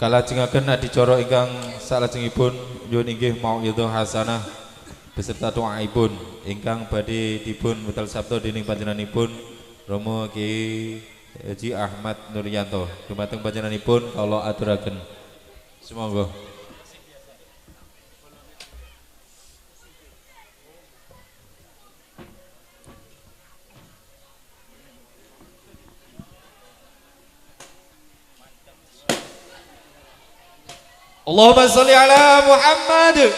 Kalajengaken adicara ingkang salajengipun nyuwun inggih mau'idhah hasanah beserta doaipun ingkang badhe dipun wetal sabda dening panjenenganipun Romo Kiai Haji Ahmad Nuryanto. Dumateng panjenenganipun kula aturaken. Sumangga. Allahumma sholli ala Muhammad.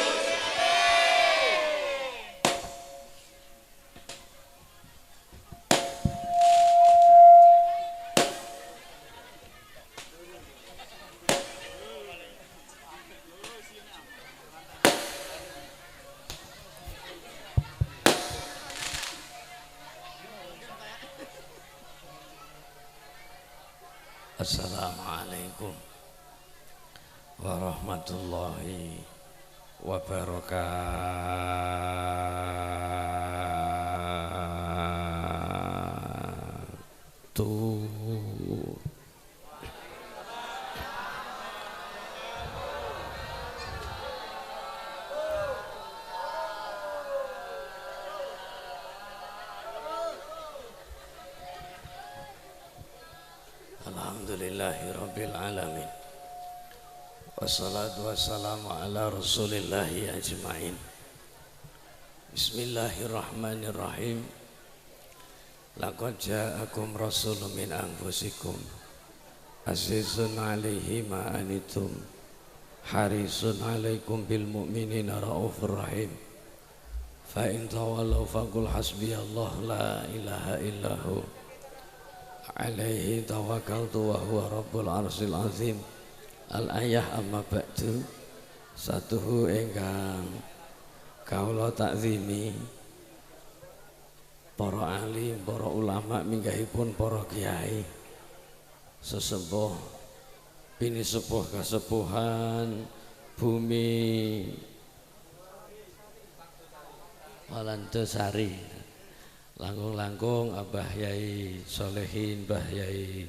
Assalamualaikum warahmatullahi wabarakatuh. Alhamdulillahi rabbil alamin. Wassalatu wassalamu ala rasulillahi ajma'in. Bismillahirrahmanirrahim. Laqad ja'akum rasulun min anfusikum azizun alaihi ma anitum harisun alaikum bil mu'minina raufur rahim. Fa in tawallaw faqul hasbiyallahu la ilaha illahu alaihi tawakkaltu wa huwa rabbul arsyil azim. Al-ayah amma ba'du. Satuhu ingkang kaula takzimi para ahli, para ulama minggahipun para kiai sesepuh bini sepuh kasepuhan bumi Walantesari, langkung-langkung Abah Yai Solehin, Abah Yai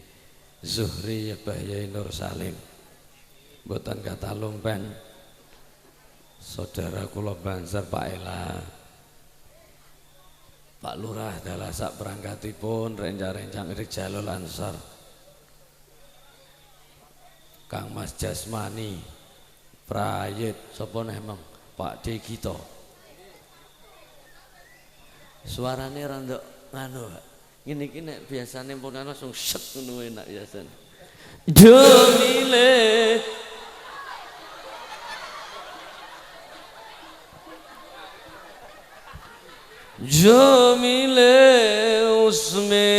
Zuhri, Abah Yai Nur Salim. Mboten katalung pen saudara kula Banser Pak Ela, Pak Lurah dalah sak perangkatipun rencang-rencang Rijalul Ansor, Kang Mas Jasmani, Prayit, sapa nemeng Pak D Gito. Suarane randok nganu, ngene iki nek biasane pun langsung set ngono enak biasane. Jamile Jamile usme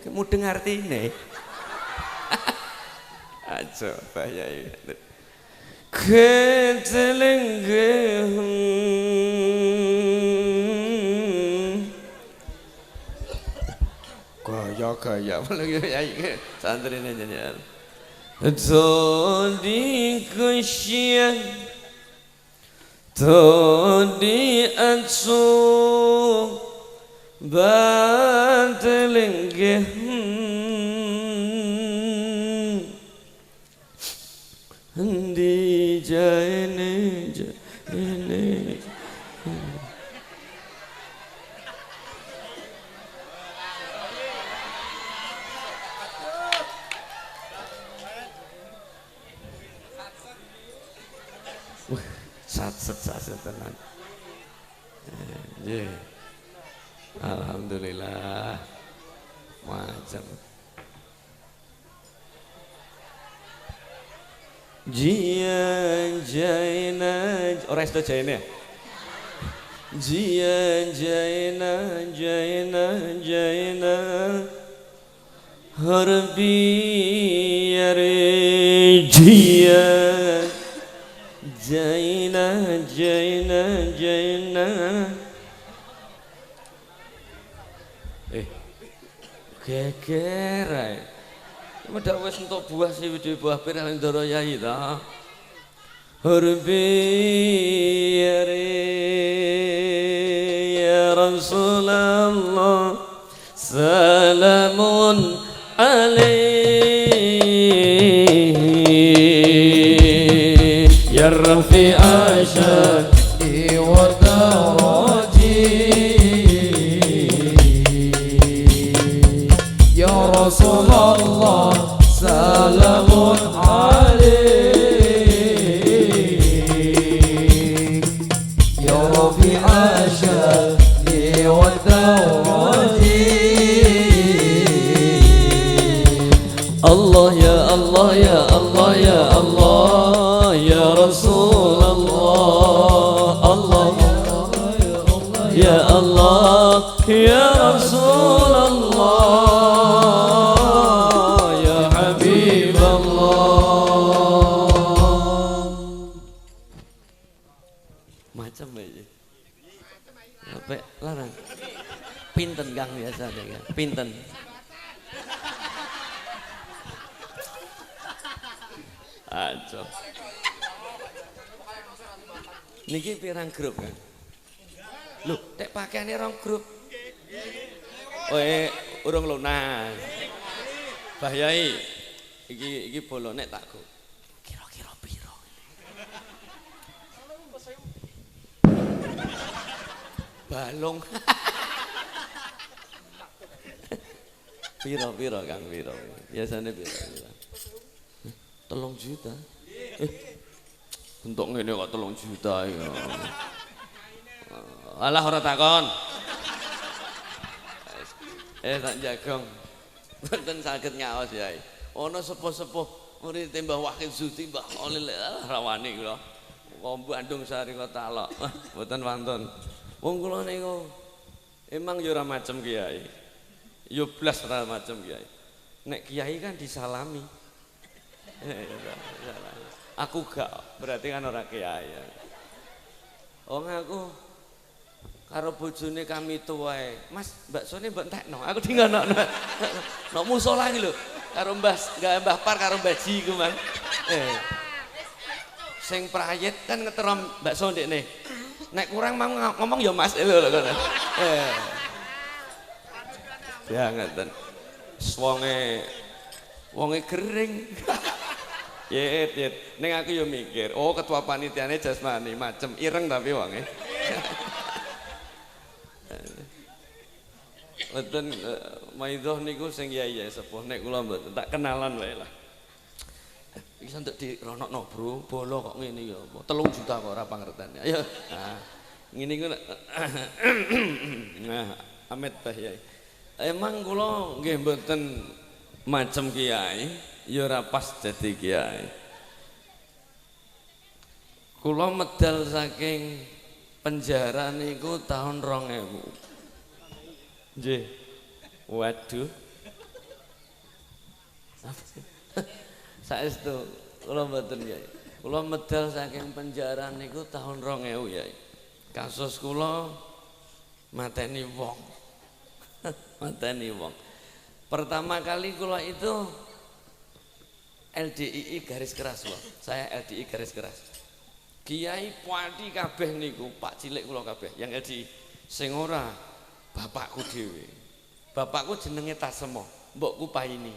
kamu dengar artine aja bahaya ketelengge gaya ya santrine jenengan todi kusyan todi atsu batelengge di jaene satset tenan. Alhamdulillah macam jian jaina ora isto jaine jian jaina harbi yare jian jaina geger ae medak wis entuk buah sih di buah pirang ndara yai ta harbi yare ya ya Rasulullah salamun alaihi ya rafi'a syar'i wa daraji ya Rasulullah salamun alaihi ya rafi'a syar'i wa daraji Allah ya Allah ya Allah ya Allah ya Rasulullah Allah ya Allah ya Rasulullah ya Habiballah macam aja apa larang pinten Kang biasa deh pinten aja. Niki pirang grup kan? Loh, tek pakaiane rong grup. Urung lunas. Mbah Yai, iki bolone tak go. Kira-kira piro? Balung. Piro Kang piro? Biasane piro? 3 juta. Bentuk ngene kok 3 juta ya. Alah ora takon. Tak jagong. Mboten saged ngaos Yai. Ana sepuh-sepuh murid Mbah Wakil Zuti Mbah Olil rawani kula. Kok Bandung Sari Kota Talok. Mboten wonten. Wong kula niku emang ya ora macem kiai. Ya blas ora macem kiai. Nek kiai kan disalami. Aku gak berarti kan orang kiai. Wong aku karo bojone kami tuwae. Mas, baksone mbok entekno. Aku dingono. Nek musala iki lho. Karo Mbah Par karo Mbah Ji ku man. Sing prayit kan ngeterom bakso ndekne. Nek kurang mau ngomong ya Mas lho ngono. Ya ngeten. Wonge gering. Yet. Ning aku yo mikir, oh ketua panitiane jasmani macem ireng tapi wonge. Mboten maidhah niku sing yai sepuh nek kula mboten tak kenalan wae lah. Iki santuk dironokno, Bro. Bolo kok ngene ya apa? 3 juta kok ora pangertene. Ayo. Nah, ngene iku nah, Amit Bah Yai. Emang kula nggih mboten macem kiai, ya ora pas dadi kiai. Kula medal saking penjara niku tahun 2000. Nggih. Waduh. Saestu kula mboten Yai. Kula medal saking penjara niku tahun 2000 Yai. Kasus kula mateni wong. Mateni wong. Pertama kali kula itu LDII garis keras loh. Saya LDI garis keras. Kiai Pati kabeh niku Pak cilik kula kabeh yang LDI sing ora bapakku dhewe. Bapakku jenenge Tasemo, mbokku Paini.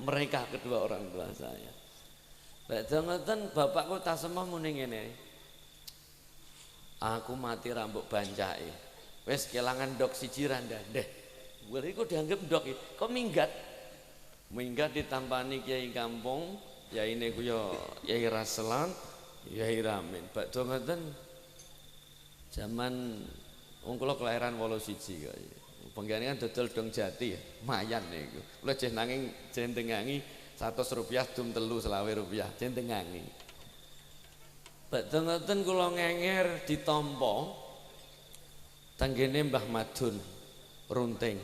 Mereka kedua orang tua saya. Lek ngoten bapakku Tasemo muni ngene. Aku mati rambut bancake. Wis kelangan ndok siji randa ndeh. Kuwi kok dianggap ndok iki. Kok minggat? Minggat ditampani kiai kampung, yaine ku yo Yai Raselan, Yai Ramin. Badhe ngoten zaman wong kula kelahiran 81 kok. Penggane kan dodol dong jati ya, mayan niku. Kula jeh nanging jendengangi Rp100 dum 3 selawe rupiah jendengangi. Badhe ngoten kula ngenger ditampa tenggene Mbah Madun Runting.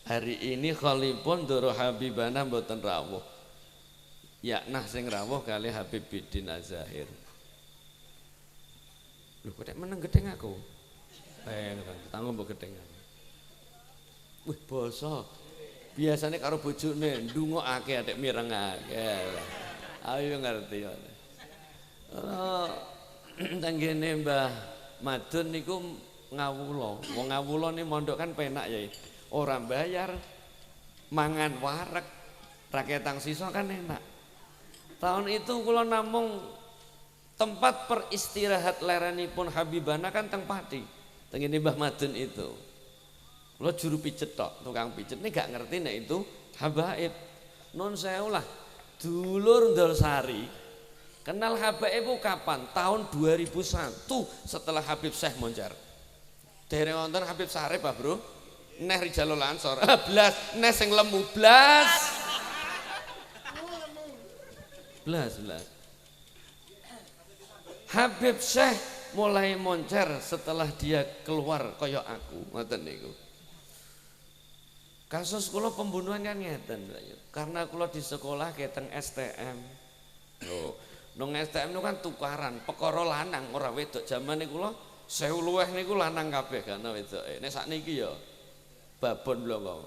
Hari ini khalipun Doro Habibana mboten rawuh. Yaknah sing rawuh kali Habib Bidin Azahir. Lho kok meneng gedeng aku. Tanggung mbok gedeng. Wih basa. Biasane karo bojone ndungokake atik mirengake. Ayo ngerti. Tenggene Mbah Madun niku ngawula. Wong ngawula nih mondok kan penak ya. Orang bayar, mangan wareg, raketang sisa kan enak. Tahun itu kula namung tempat peristirahat lerenipun Habibana kan teng Pati. Teng ini Mbah Madun itu. Kula juru pijet tok, tukang pijet ini gak ngerti nek itu habaib. Nun sewu lah. Dulur Ndolsari kenal habaib itu kapan? Tahun 2001 setelah Habib Syekh Monjar. Dereng wonten Habib Sarip, Pak Bro. Neh Rijalul Ansor. Blas, neh sing lemu blas. Blas. Habib Syekh mulai moncer setelah dia keluar kaya aku, ngoten niku. Kasus kula pembunuhan kan ngeten, karena kula di sekolah keteng STM. Lho, nang STM niku kan tukaran, perkara lanang ora wedok. Jaman niku kula 1000 luweh niku lanang kabeh kan wedoke. Nek sakniki ya babon blongo.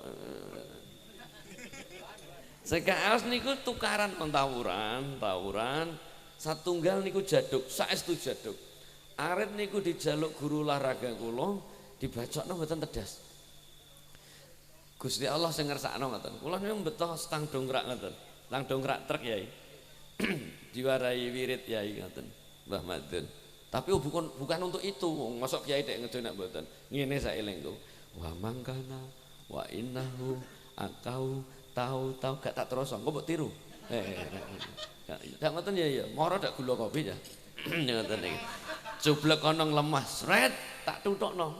Sekaos niku tukaran tawuran. Satunggal niku jaduk, saestu jaduk. Arit niku dijaluk guru olahraga kula, dibacokno mboten tedas. Gusti Allah sing ngersakno ngoten. Kula niku mbetoh stang dongkrak ngoten. Stang dongkrak truk Yai. Diwarai wirid Yai ngoten. Mbah Madun. Tapi bukan untuk itu. Masuk Kiai dek ngedonak mboten. Ngene sak elingku. Wa mangkana wa innahu akau tahu gak tak terus engko mbok tiru. Gak ngoten ya. Moro dak gula kopi ya. Ngoten iki. Jublek ana lemah sret tak tutokno.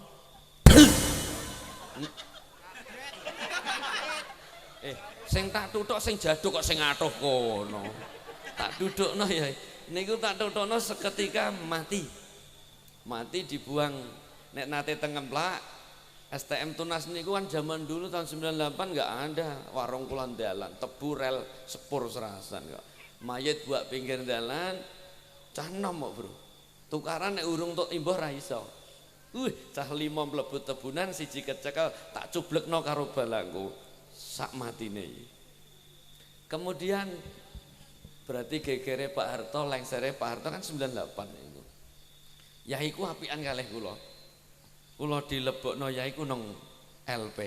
Sing tak tutuk sing jaduk kok sing atuh kono. Tak dudukno ya. Niku tak tutokno seketika mati. Mati dibuang nek nate teng Ngemplak. STM Tunas niku kan zaman dulu tahun 98 enggak ada warung kulon dalan, tebu rel sepur serasan kok. Mayit buat pinggir dalan cah nom kok, Bro. Tukaran nek urung tok imbuh ra iso. Cah 5 mlebu tebunan siji kecekel tak cublekno karo balangku. Sak matine. Kemudian berarti gegere Pak Harto, lengsere Pak Harto kan 98 itu. Yaiku apian kalih kula. Kula dilebokno yaiku nang LP,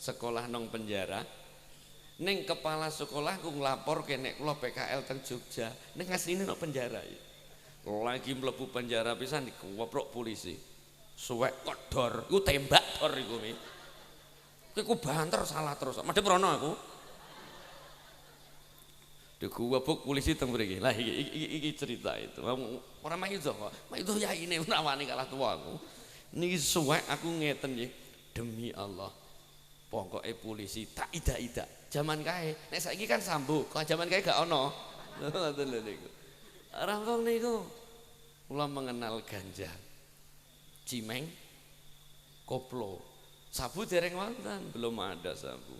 sekolah nang penjara. Ning kepala sekolah ku nglaporke nek kula PKL teng Jogja, ning asline nang penjara. Lagi mlebu penjara pisan dikewoprok polisi. Suwek kodor, iku tembak dor iku mi. Kowe banter salah terus. Madhep rono aku. Digubuk polisi teng mriki. Lah iki cerita itu. Ora maido kok. Maido yaine nawani kalah tuwa aku. Niki suwek aku ngeten nggih. Demi Allah. Pokoke polisi tak ida-ida. Zaman kae, nek saiki kan sambo. Kok zaman kae gak ono. Ngoten lho niku. Rampung niku kula mengenal ganja. Cimeng, koplo. Sabu dereng wonten, belum ada sabu.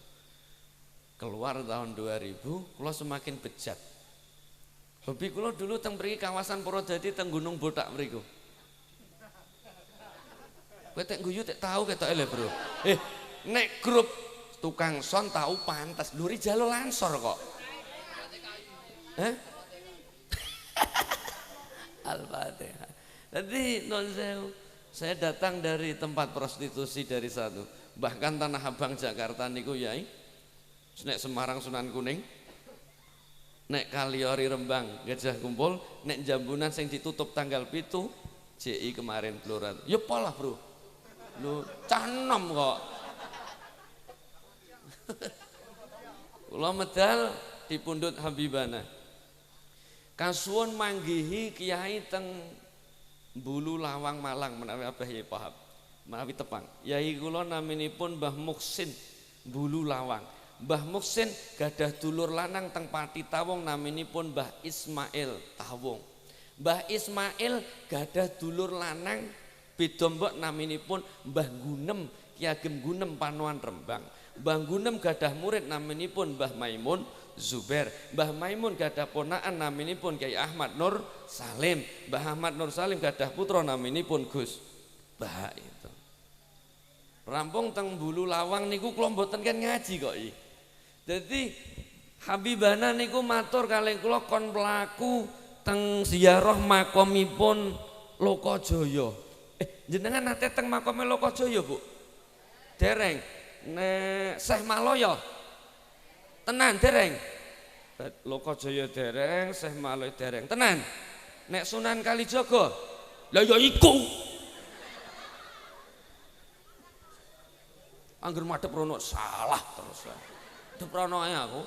Keluar tahun 2000, kula semakin bejat. Hobi kula dulu teng mriki kawasan Purwodadi teng Gunung Botak mriku. Kowe tek guyu tek tahu ketok lho, Bro. Nek grup tukang son tahu pantes, lho Rijalul Ansor kok. Al-Fatihah. Jadi non saya datang dari tempat prostitusi dari satu. Bahkan Tanah Abang Jakarta niku yai. Nek Semarang Sunan Kuning. Nek Kaliori Rembang Gajah Kumpul, nek Jambunan sing ditutup tanggal 7 JI kemarin Blora. Ya pola, Bro. Lu canom kok. Kula medal di pundut Habibana. Kasuwun manggihi kiai teng Bulu Lawang Malang menawi Abah Yai paham. Menawi tepang. Yai kula naminipun Mbah Muksin Bulu Lawang. Mbah Muksin gadah dulur lanang teng Pati Tawung naminipun Mbah Ismail Tawung. Mbah Ismail gadah dulur lanang beda mbok naminipun Mbah Gunem Ki Ageng Gunem Panuan Rembang. Mbah Gunem gadah murid naminipun Mbah Maimun Zubair. Mbah Maimun gadah ponakan naminipun Kyai Ahmad Nur Salim. Mbah Ahmad Nur Salim gadah putra naminipun Gus Bah itu. Rampung teng Bulu Lawang niku kula mboten kan ngaji kok iki. Dadi Habibana niku matur kalih kula kon mlaku teng ziarah makomipun Lokajaya. Jenengan nate teng makome Lokajaya, Bu? Dereng. Nek Syekh Maloyo. Tenan dereng. Lokajaya dereng, Syekh Maloyo dereng. Tenan. Nek Sunan Kalijaga. Lah ya iku. Angger madhep rono salah terus. Madhep rono ae aku.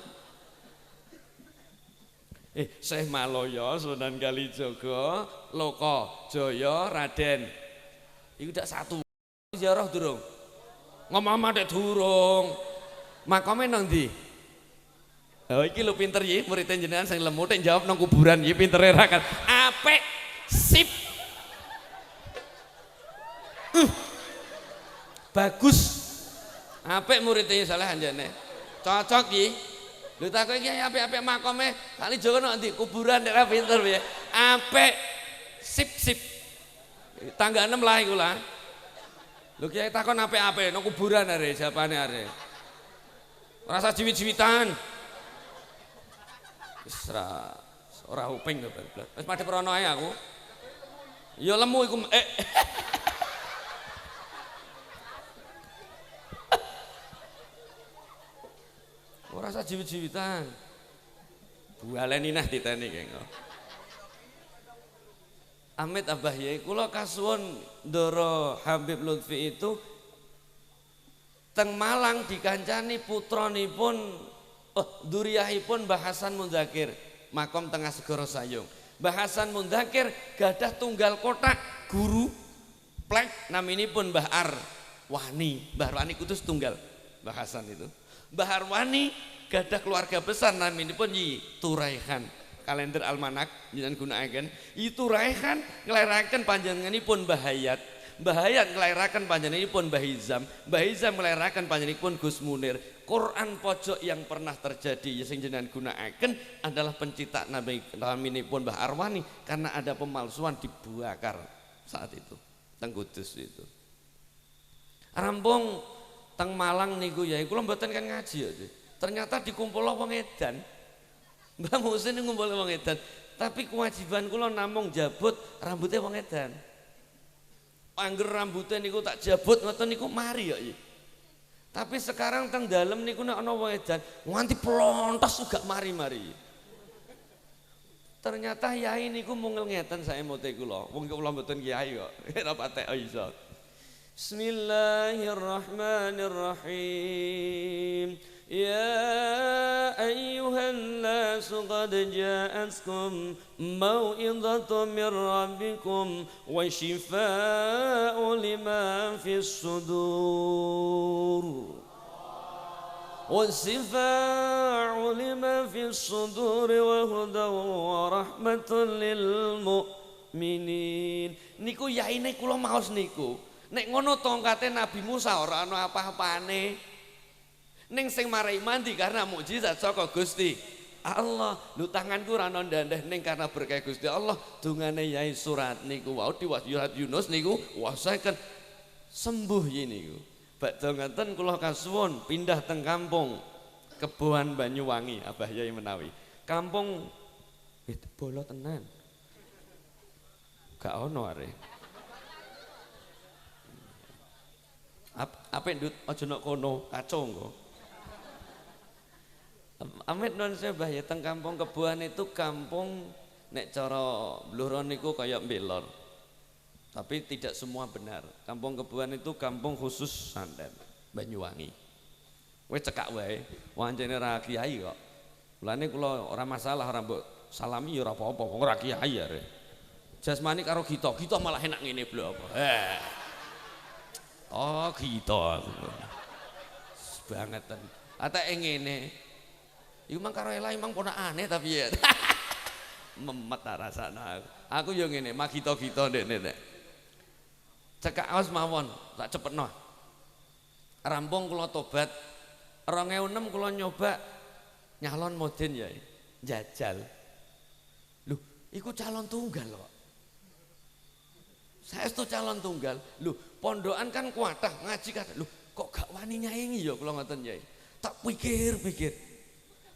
Syekh Maloyo, Sunan Kalijaga, Lokajaya, Raden. Iku dak satu. Ziarah durung. Ngomong dek durung. Makome nang ndi? Oh iki lho pinter ya murid jenengan sing lemu tek jawab nang kuburan ya pintere ra kan. Apik sip. Bagus. Apik muridnya salah anjane. Cocok iki. Lho takok iki apik-apik makome Kalijaga nang ndi? Kuburan nek ra pinter piye. Apik sip sip. Tangga 6 lah iku lah. Lho kiai takon apik-apik nang kuburan are jawabane are. Rasa jiwit-jiwitan. Wis ora uping to, wis madhep rono ae aku. Ya lemu iku ora rasa jiwit-jiwitan. Bualeni nah diteni kengko. Amit Abah Yai kula kasuwun ndara Habib Lutfi itu teng Malang dikancani putranipun duriyahipun Mbah Hasan Mundzakir makom tengah Segara Sayung. Mbah Hasan Mundzakir gadah tunggal kotak guru plek naminipun Mbah Arwani. Mbah Arwani kutus tunggal Mbah Hasan itu. Mbah Arwani gadah keluarga besar naminipun Nyi Turaihan. Kalender almanak jenengan gunakaken. Nyi Turaihan nglairaken panjenenganipun Mbah Hayat. Mbah Hayat nglairaken panjenenganipun Mbah Hizam. Mbah Hizam nglairaken panjenenganipun Gus Munir. Quran pojok yang pernah terjadi sing jenengan gunakaken adalah pencipta naminipun Mbah Arwani karena ada pemalsuan dibakar saat itu teng Kudus itu. Rampung teng Malang niku ya kula mboten kan ngaji ya. Ternyata dikumpul wong edan. Mbah Musin ngumpul wong edan, tapi kewajiban kula namung jabut rambutnya wong edan. Angger rambutnya niku tak jabut ngoten niku mari ya. Tapi sekarang teng dalem niku nek ana wong edan nganti plontos uga mari-mari. Ternyata yai niku mung ngeten saemote kula. Wong kula mboten kiai kok. Ora patek iso. Bismillahirrahmanirrahim. Ya ayyuhan nas qad ja'atkum mau'izatun min rabbikum wa shifaa'un lima fis sudur wa shifaa'un lima fis sudur wa hudan wa rahmatun lil mu'minin. Niku yaine kula maos niku nek ngono tongkate Nabi Musa ora ana apa-apane. Ning sing marai mandi karena mukjizat saka Gusti Allah. Lu tanganku ora ana ndandeh ning karena berkah Gusti Allah. Dungane Yai Surat niku wau diwas Surat Yunus niku wasaken sembuh yen niku. Badhe ngeten kula kasuwun pindah teng kampung Kebohan Banyuwangi Abah Yai menawi. Kampung bolo tenan. Gak ono are. Apa ndut aja nek kono kacau engko. Amit non sebah ya teng kampung Kebohan itu kampung nek cara bluron niku kaya mbelor. Tapi tidak semua benar. Kampung Kebohan itu kampung khusus sandan Banyuwangi. Kowe cekak wae, wancene ra kiai kok. Mulane kula ora masalah ora mbok salami ya ora apa-apa, wong ora kiai ya. Jasmani karo Gito, Gito malah enak ngene blok apa. Oh Gito. Bangetan. Ateke ngene. Iku mang karo elah emang ponakane tapi ya. Memet rasane aku yo ngene, mak Gito-Gito ndekne nek. Cekak aos mawon, tak cepetno. Rampung kula tobat 2006 kula nyoba nyalon moden ya, jajal. Loh, iku calon tunggal kok. Saestu calon tunggal. Loh, pondokan kan kuatah ngaji kan. Loh, kok gak wani nyaingi ya kula ngoten ya. Tak pikir-pikir.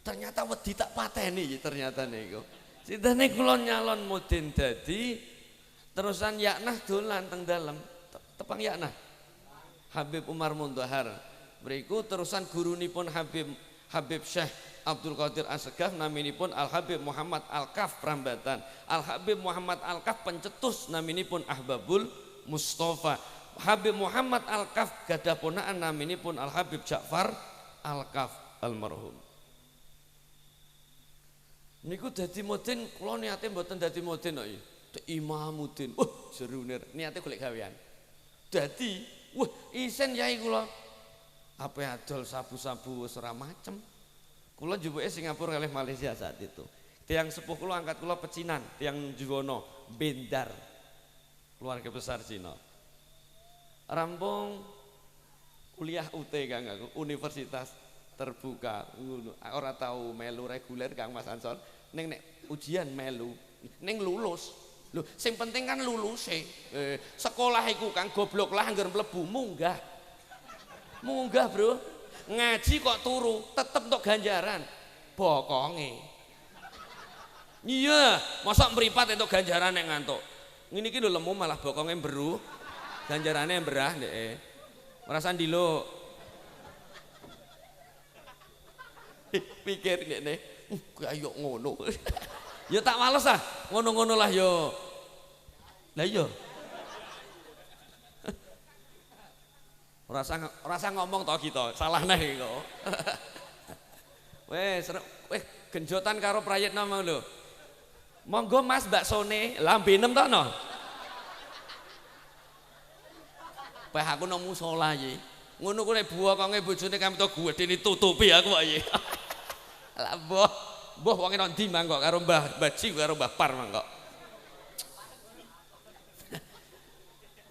Ternyata wedi tak pateni ternyata niku. Sintene kula nyalon moden dadi Terusan Yaknah dolan teng dalem, tepang Yaknah. Habib Umar Mundahar. Mriku terusan gurunipun Habib Syekh Abdul Qadir Assegaf naminipun Al Habib Muhammad Al-Kaf Prambatan. Al Habib Muhammad Al-Kaf pencetus naminipun Ahbabul Mustafa. Habib Muhammad Al-Kaf gadah ponaan naminipun Al Habib Ja'far Al-Kaf almarhum. Niku dadi mudin, kula niate mboten dadi mudin kok. Imamuddin. Jerune niate golek gawean. Dadi, isen yai kula ape adol sabu-sabu wis ora macem. Kula njupuke Singapura kalih Malaysia saat itu. Tiang sepuh kula angkat kula pecinan, tiang Juwono, Bendar. Keluarga besar Cina. Rampung kuliah UT Kang aku, Universitas Terbuka. Ora tahu melu reguler Kang Mas Ansor. Ning nek ujian melu, ning lulus. Lho, sing penting kan luluse. Sekolah iku Kang goblok lah anggar mlebu munggah. Munggah, Bro. Ngaji kok turu, tetep untuk ganjaran. Bokonge. Iya, mosok mripat entuk ganjaran nek ngantuk. Ngene iki lho lemu malah bokonge mbru. Ganjarane mberah ndek. Merasa ndilo. Pikir ngene, kaya ngono. Ya tak wales ah, ngono-ngono lah yo. Lah iya. Rasa ngomong to kita, salah neh kok. Wes genjotan karo Prayitna mau lho. Monggo Mas baksone, lambe 6 to no. Peh aku nang musala iki. Ngono ku nek buwokonge bojone kami to gedhe ditutupi aku kok iki. Lah Mbah wonge nang ndi mangkok karo Mbah Baji karo Mbah Par mangkok.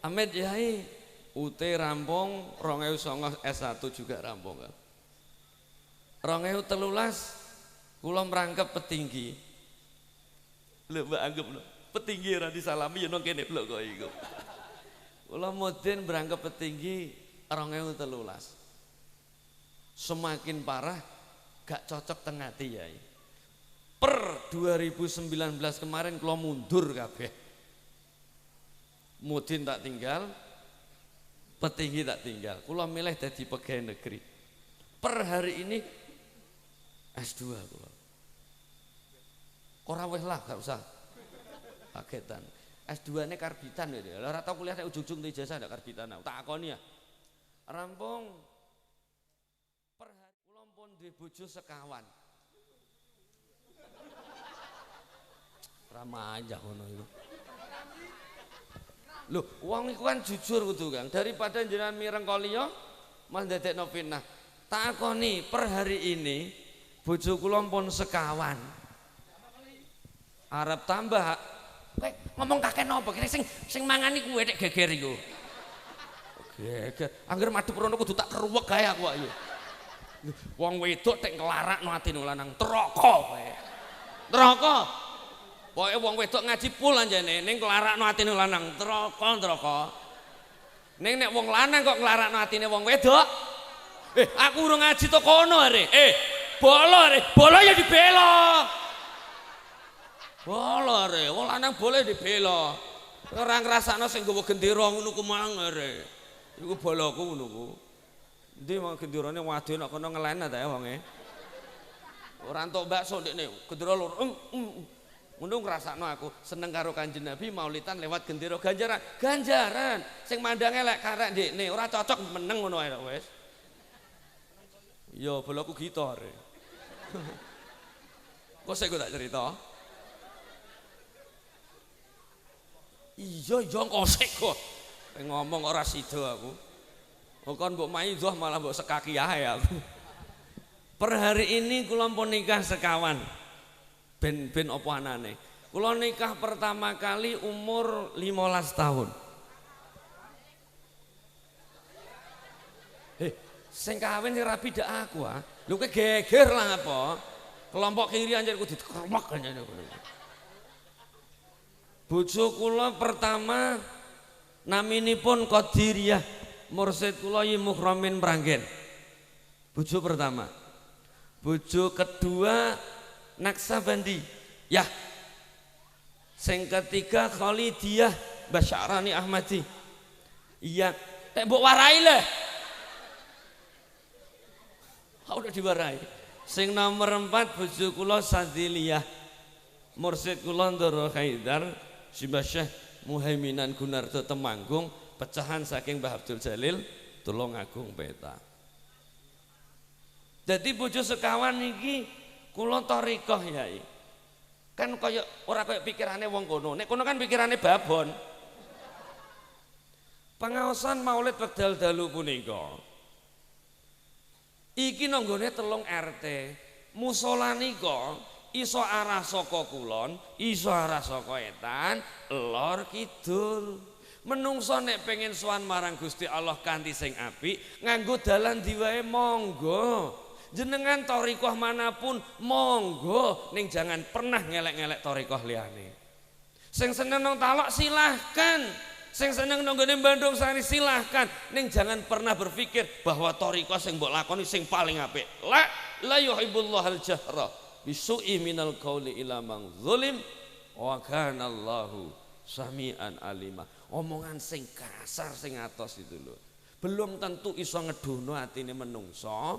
Ahmed Yai UT rampung 2009 S1 juga rampung kan. 2013 kula merangkep petinggi. Lho Mbak anggap lho, petinggi ora disalami ya nang kene blok kok iku. Kula mudin berangkep petinggi 2013. Semakin parah gak cocok teng ati Yai. Per 2019 kemarin kula mundur kabeh. Mudin tak tinggal, petinggi tak tinggal. Kula milih dadi pegawai negeri. Per hari ini S2 kula. Ora wis lah, gak usah. Kagetan. S2-ne karbitan ya. Lah ora tau kuliah nek ujug-ujug ijazah ndak karbitan. Tak akoni ya. Rampung per hari kula pun duwe bojo sekawan. Ramah ngono iku. Lho, wong iku kan jujur kudu Kang. Daripada jenengan mireng kaliya malah ndadekno fitnah. Tak akoni per hari ini bojo kula pun sekawan. Arep tambah. Kowe ngomong kakek napa kene sing mangani kuwe nek geger iku. Geger. Angger madhep rono kudu tak keruwek gae aku kok iki. Wong wedok tek nglarakno atine lanang traka kowe. Traka. Pokoke wong wedok ngaji pul anjene ning nglarakno atine lanang traka. Ning nek wong lanang kok nglarakno atine wong wedok. Aku urung ngaji to kono are. Bolo ya dibela. Bolo are, wong lanang boleh dibela. Ora ngrasakno sing nggawa gendera ngono ku mang are. Iku boloku ngono ku. Endi wong genderane wadon nek kono ngelen ta wonge. Ora entuk bakso ndekne, gendera lur. Ngono ngrasakno aku seneng karo Kanjeng Nabi maulidan lewat gendera ganjaran. Sing mandang elek karek ndekne ora cocok meneng ngono ae wis. Yo boloku gitar. Kok sik tak cerita? Iya kosek kok. Ngomong ora sida aku. Kon mbok maidzah malah mbok sekaki ae aku. Per hari ini kula pun nikah sekawan. Ben apa anane. Kula nikah pertama kali umur 15 tahun. Sing kawin sing rabi dak aku ah. Lho kowe geger lah apa? Kelompok kiri anjir kudu dikremek anjir. Bojo kula pertama naminipun Qadiriyah, mursid kula Yi Mukhramin Pranggen. Bojo pertama. Bojo kedua Naksabandi. Yah. Sing ketiga Khalidiyah Mbah Sya'rani Ahmadi. Iya, nek mbok warai leh. Udah diwarai. Sing nomor 4 bojo kula Sadiliyah. Mursyid kula Ndoro Haidar, Mbah Syekh Muhaiminan Gunarto Temanggung, pecahan saking Mbah Abdul Jalil Tulungagung Peta. Jadi bojo sekawan niki kula thariqah yai. Kan kaya ora kaya pikirane wong kono. Nek kono kan pikirane babon. Pengaosan Maulid wekdal dalu punika. Iki nanggone 3 RT. Musala nika iso arah saka kulon, iso arah saka etan, lor kidul. Menungso nek pengen sowan marang Gusti Allah kanthi sing apik, nganggo dalan diwae monggo. Jenengan thariqah manapun monggo, ning jangan pernah ngelek-ngelek thariqah liyane. Sing seneng nang talok silahkan, sing seneng nang nggone Bandung Sari silahkan, ning jangan pernah berpikir bahwa thariqah sing mbok lakoni sing paling apik. La yuhibbullahu al-jahra bisu'i minal qauli ila man zulim wa kana Allahu samian alima. Omongan sing kasar sing atos itu lho. Belum tentu iso ngedono atine menungso.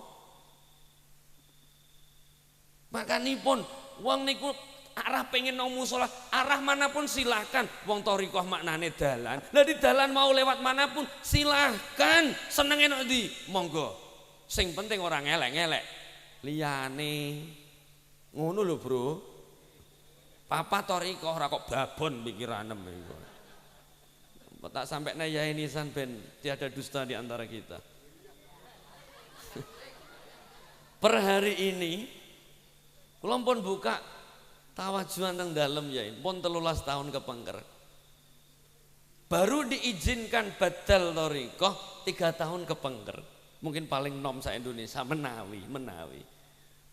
Makanipun wong niku arah pengen nang musala, arah manapun silahkan. Wong thariqah maknane dalan. Lah di dalan mau lewat manapun silahkan. Senenge nek ndi? Monggo. Sing penting ora ngelek-ngelek liyane. Ngono lho, Bro. Papa thariqah ora kok babon pikiranem iku. Tak sampai Yai Nisan ben tiada dusta di antara kita. Per hari ini kula pun buka tawajuan teng dalem ya, pun 13 tahun kepengker. Baru diizinkan badal thariqah 3 tahun kepengker. Mungkin paling nom sa Indonesia menawi.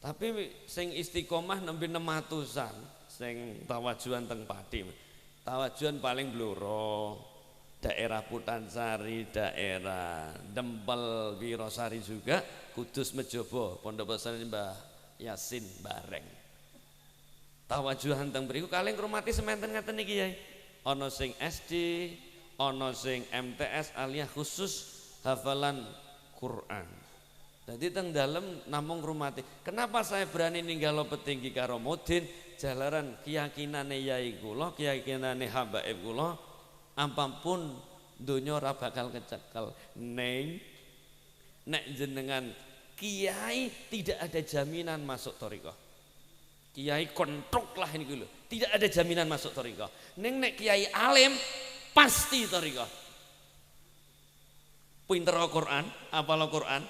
Tapi sing istiqomah nembe 600-an sing tawajuan teng Pati. Tawajuan paling bloro. Daerah Putansari, daerah Dempel, Wirosari juga, Kudus Mejobo, Pondok Pesantren Mbah Yasin bareng. Tawajuhan teng mriku kalih ngrumati semanten ngaten niki Yai. Ana sing SD, ana sing MTS alias khusus hafalan Quran. Jadi teng dalem namung ngrumati. Kenapa saya berani ninggalo petinggi karo Mudin? Jalaran keyakinane Yai kula, keyakinane habaib kula, apapun donya ora bakal kecekel. Nek jenengan kiai tidak ada jaminan masuk thariqah. Kiai kontrok lah ini dulu. Tidak ada jaminan masuk thariqah. Nek kiai alim pasti thariqah. Pinter Al-Qur'an, hafal Al-Qur'an,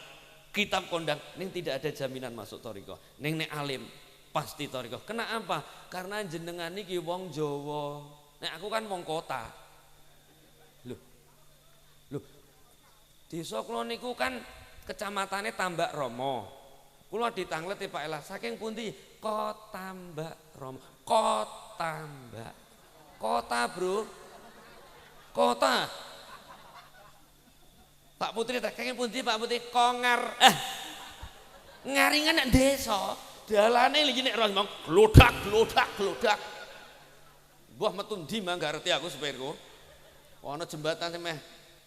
kitab kondang, ning tidak ada jaminan masuk thariqah. Nek alim pasti thariqah. Kenapa? Karena jenengan niki wong Jawa. Nek aku kan wong kota. Loh. Desa kula niku kan kecamatannya Tambak Romo. Kula ditangleti Pak Elah, saking pundi? Kota Mbak Romo. Kota Mbak. Kota, Bro. Kota. Pak Putri tak saking pundi Pak Putri? Kongar. Ngaringan nek desa, dalane iki nek ora ngomong glodak. Mbah metu ndi mah gak ngerti aku sepirku. Ana jembatan sing meh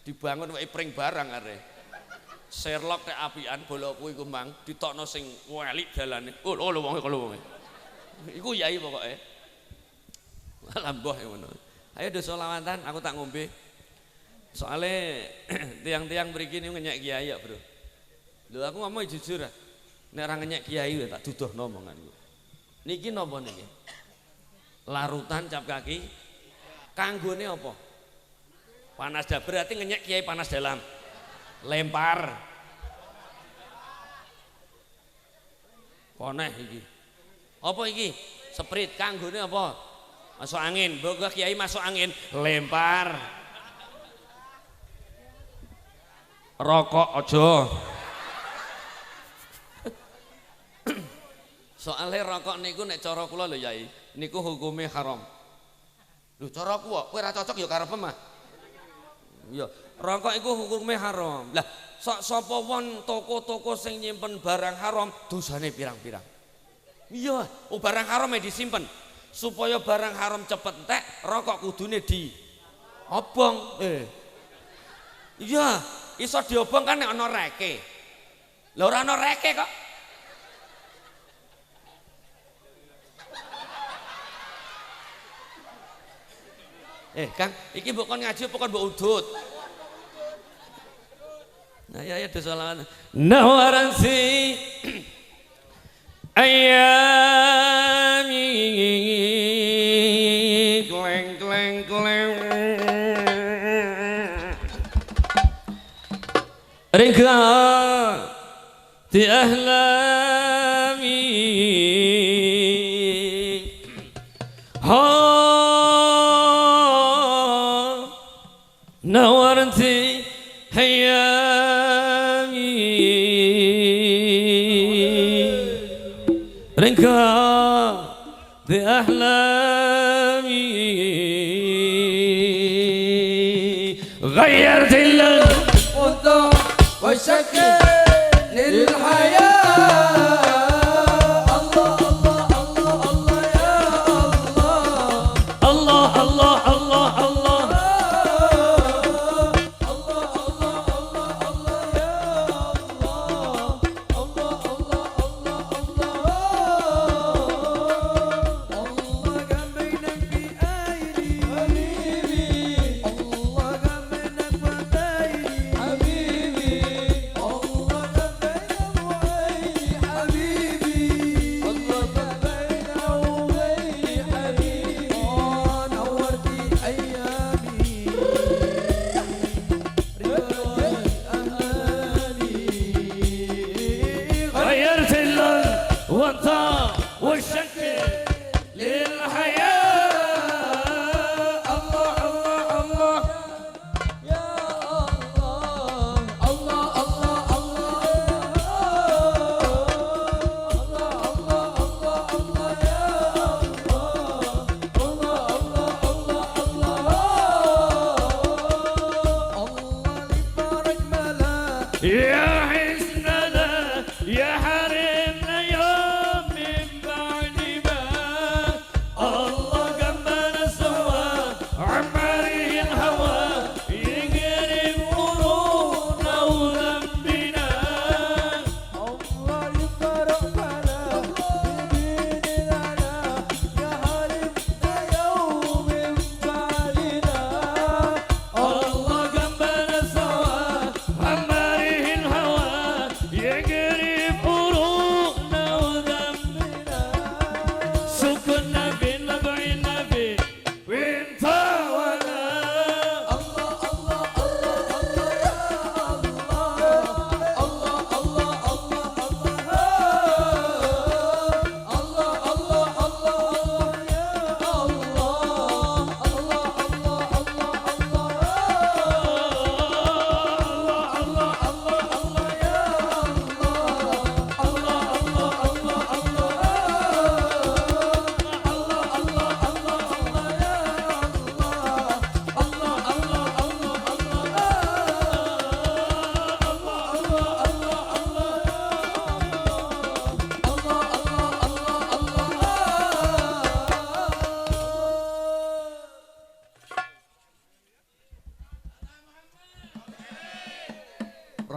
dibangun wae pring barang are. Sherlock nek apian bola kuwi ku mang ditokno sing welik dalane. Oh lho wonge. Iku yai pokoke. Lah mbah ngono. Ayo do selawatan aku tak ngombe. Soale tiang-tiang mriki niku ngenyek kiai ya, Bro. Lho aku ngomong jujur ah. Nek ora ngenyek kiai tak duduhno omonganku. Niki napa niki? Larutan cap kaki. Kanggone apa? Panas dah, berarti ngenyek kiai panas dalam. Lempar. Koneh iki. Apa iki? Sprit kanggone apa? Masuk angin. Mbok kiai masuk angin, lempar. Rokok aja. Soale rokok niku nek cara kula lho Yai, niku hukume haram. Lho cara ku kowe ora cocok ya karepem mah. Ya, rokok iku hukume haram. Lah, sapa wong toko-toko sing nyimpen barang haram dosane pirang-pirang. Iya, barang haram disimpen. Supaya barang haram cepet entek, rokok kudune Obong. Iya, iso diobong kan nek ana reke. Lah ora ana reke kok. Kang, iki mbok kon ngaji apa kon mbok udut? Nah, ya desalahan. Nawaran si ayami kleng kleng kleng ringka di ahlami نورتي هيامي رنكا بأحلامي غيرت الوضع والشكل للحياة الله الله الله الله يا الله الله الله الله الله والشكل للحياة الله الله الله يا الله الله الله الله الله الله الله يا الله الله الله الله الله لبارك ملا يا حسننا يا حرمنا يوم من بعد ما الله جنبنا سوا عمره الهوى يجري قلوبنا وذنبنا الله لبارك ملا يدين لنا يا حرمنا يوم بعدنا الله جنبنا سوا عمره الهوى يجري قلوبنا وذنبنا سكننا في نبع النبي وانت وانا الله الله الله الله يا الله الله الله الله الله الله الله يا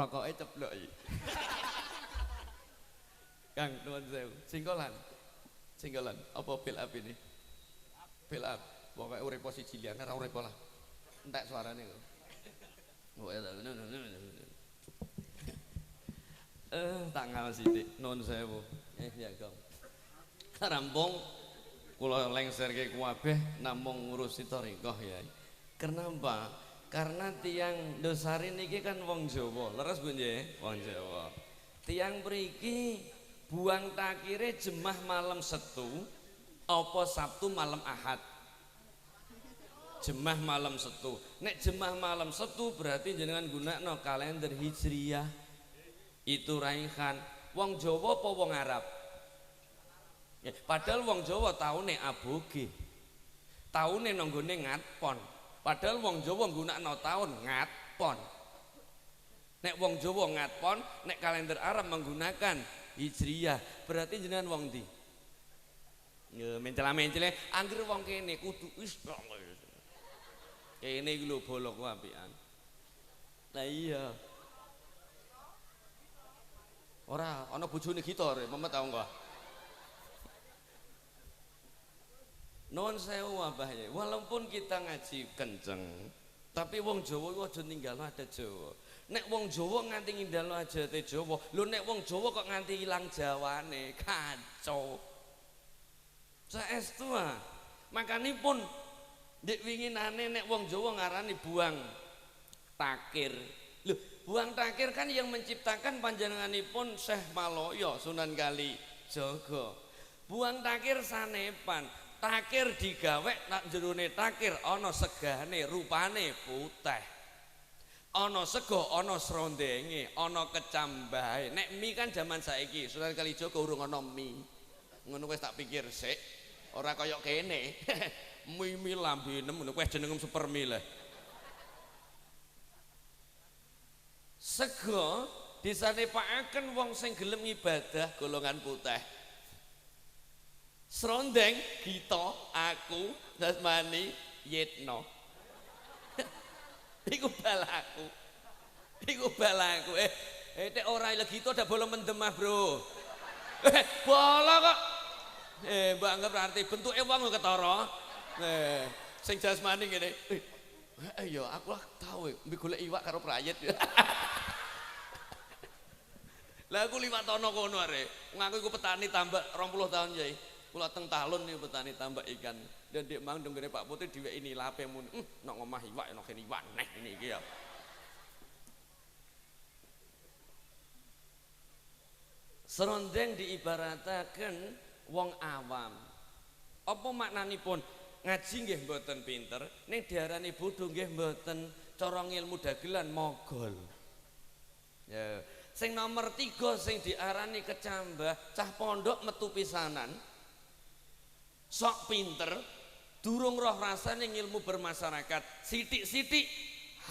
rokoknya ceplok iki. Kang nuwun sewu. Singgolan. Apa build up ini? Build up. Pokoke urip siji liyane ora urip lah. Entek suarane kok. Tak ngawas sithik. Nuwun sewu. Ya, Kang. Rampung kula lengserke kuwabeh namung ngurusi thariqah ya. Kenapa? Karena tiang dosari niki kan wong Jawa, leres Bu nggih, wong Jawa. Tiang mriki buang takire jemah malam Setu apa Sabtu malam Ahad. Jemah malam Setu. Nek jemah malam Setu berarti jenengan gunakno kalender Hijriyah. Itu raihan wong Jawa apa wong Arab? Ya, padahal wong Jawa taune aboge. Taune nang nggone ngatpon. Padahal wong Jawa nggunakno taun ngatpon. Nek wong Jawa ngatpon, nek kalender Arab menggunakan Hijriyah. Berarti jenengan wong ndi? Ya mencela-mencele anggere wong kene kudu wis. Kene iki lho bolokku apian. Lah iya. Ora ana bojone gitar, memet tau enggak? Non sewu Abah ya. Walaupun kita ngaji kenceng, tapi wong Jawa iku aja ninggalno adat Jawa. Nek wong Jawa nganti ninggalno adate Jawa, lho nek wong Jawa kok nganti ilang Jawane, kacau. Saestu ah. Makanipun ndek winginane nek wong Jawa ngarani buang takir. Loh, buang takir kan yang menciptakan panjenenganipun Syekh Maloyo Sunan Kalijaga. Buang takir sanepan. Takir digawe nak jerone takir ana segane rupane putih. Ana sego, ana srondenge, ana kecambahe. Nek mie kan zaman saiki, Sunan Kalijaga urung ana mie. Ngono wis tak pikir sik, ora kaya kene. Mie lambene ngono wis jenengem super mie lah. Sego disanepakaken wong sing gelem ibadah golongan putih. Srondeng Gito, aku, Dasmani, Yitno. Iku balaku. Iku balaku. Tek ora ile Gito dak bolong mendemah, Bro. Bola kok. Mbak anggap arti bentuke wong ketara. Sing Jasmani ngene. Iya, aku lah tahu mbek golek iwak karo prayit. Lah aku 5 tono kono arek. Ngaku iku petani tambak 20 tahun, Yai. Kula teng talun nih petani tambak ikan. Dan dia mang denggene Pak Putri diwek ini lape mun. Nok ngomah iwak nok kene iwak neh ini iki ya. Serondeng diibarataken wong awam. Apa maknanipun? Ngaji nggih mboten pinter, ning diarani bodho nggih mboten, cara ngilmu dagelan mogol. Ya, sing nomor 3 sing diarani kecambah, cah pondok metu pisanan. Sok pinter, durung roh rasane ngilmu bermasyarakat, sithik-sithik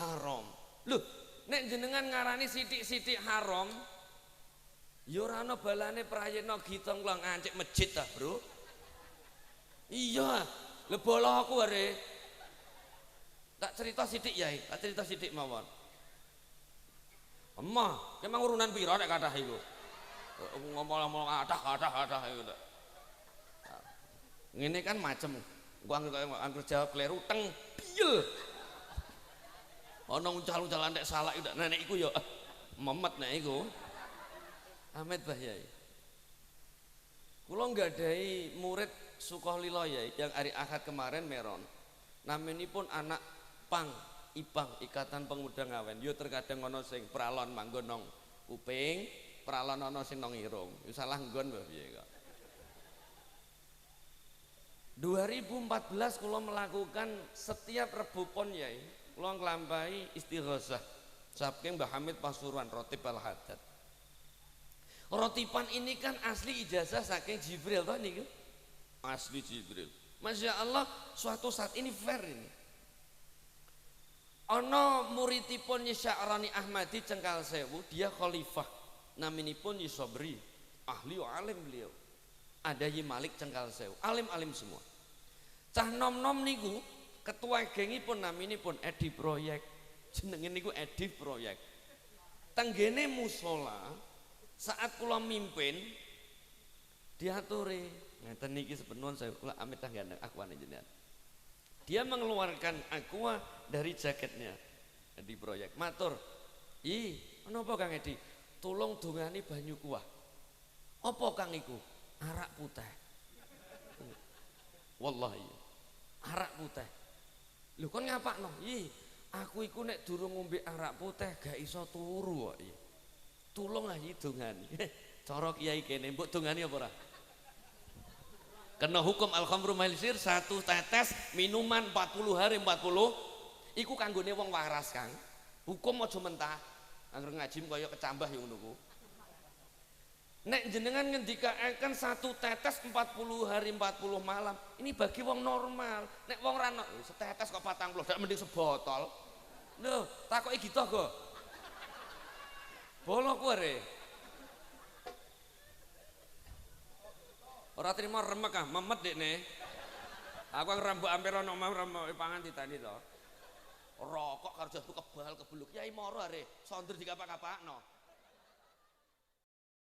haram. Lho, nek jenengan ngarani sithik-sithik haram, ya ora ana balane prayitna gitong kula ngancik masjid ta, Bro. Iya, lho bola aku are. Tak cerita sithik Yai, tak cerita sithik mawon. Emah, emang urunan pira nek kathah iku? Ngomong-ngomong kathah iku. Ngene kan macem, gua angger jawab kleru teng piel. Ana uncal-uncalan nek salah udah nenek iku ya memet nek iku. Amit Bah Yai. Kula nggadahi murid Sukohlilo Yai yang hari Ahad kemarin meron. Naminipun anak Pang Ipang Ikatan Pemuda Ngawen. Yo terkadang ana sing pralon manggon nang kuping, pralon ana sing nang irung. Yo salah nggon Mbah piye kok. 2014 kula melakukan setiap Rebu Pon Yai, kula nglampahi istighosah saking Mbah Hamid Pasuruan Rotib Al-Haddad. Rotipan ini kan asli ijazah saking Jibril toh niku. Asli Jibril. Masya Allah, suatu saat ini fair ini. Ana muridipun Sya'rani Ahmadi Cengkal Sewu, dia khalifah. Naminipun Sobri, ahli alim beliau. Ada Yi Malik Cengkal Sewu, alim-alim semua. Cah nom-nom niku ketua gengipun naminipun Edi Proyek. Jenenge niku Edi Proyek. Tenggene musola saat kula mimpin diaturi ngeten niki sepenuhun saya kula amit tanggane akuane jenengan. Dia mengeluarkan aqua dari jaketnya Edi Proyek. Matur, "Ih, menapa Kang Edi? Tolong dongani banyu kuah." "Apa Kang iku?" "Arak putih." Wallahi, arak putih. Lho kon ngapakno? "Ih, aku iku nek durung ngombe arak putih gak iso turu kok." "Tulung ae dongani." Cara kiai kene mbok dongani apa ora? Kena hukum al-khamru maisir, 1 tetes minuman 40 hari 40 iku kanggone wong waras Kang. Hukum aja mentah. Angger ngaji kaya kecambah ya ngono ku. Nek jenengan ngendikaken 1 tetes 40 hari 40 malam, ini bagi wong normal. Nek wong ra setetes kok 40, dak mending sebotol. Lho, takoki gitu kok. Bolo ku are. Ora trimo remek ah, memet dekne. Aku rambut ampir ana mau remek pangan ditani to. rokok karo jatuh kebal kebuluk Kyai moro are sonder dikapak-kapakno